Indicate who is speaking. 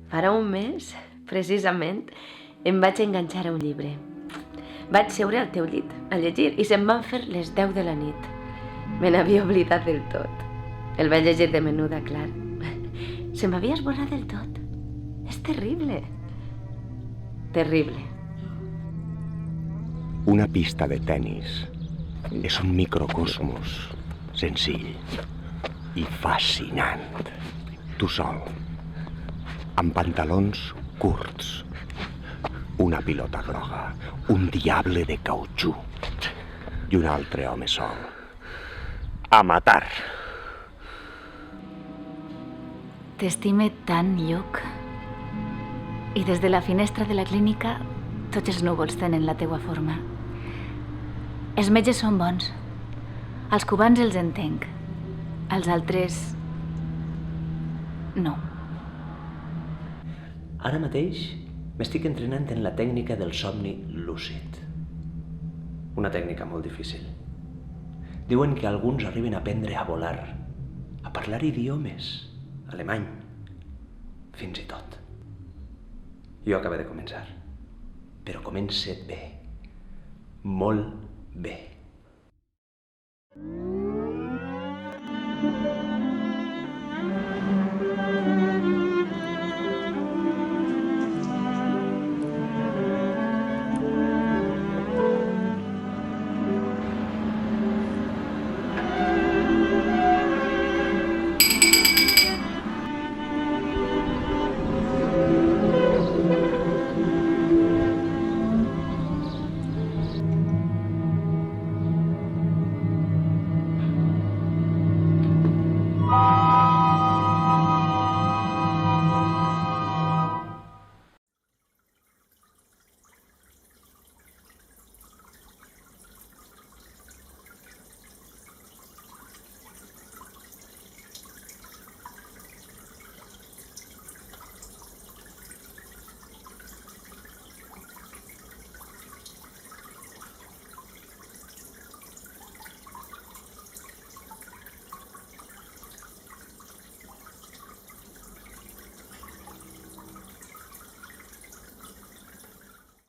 Speaker 1: Farà un mes, precisament, em vaig enganxar a un llibre. Vaig seure al teu llit a llegir i se'm van fer les 10 de la nit. Me n'havia oblidat del tot. El vaig llegir de menuda, clar. Se m'havia esborrat del tot. És terrible. Terrible.
Speaker 2: Una pista de tennis és un microcosmos senzill i fascinant. Tu sol, amb pantalons curts, una pilota groga, un diable de cautxú i un altre home sol. A matar!
Speaker 3: T'estime tant, Lluc. I des de la finestra de la clínica, tots els núvols tenen la teua forma. Els metges són bons. Els cubans els entenc. Els altres... no.
Speaker 4: Ara mateix m'estic entrenant en la tècnica del somni lúcid. Una tècnica molt difícil. Diuen que alguns arriben a aprendre a volar, a parlar idiomes, alemany, fins i tot. Jo acabo de començar, però comença't bé, molt bé.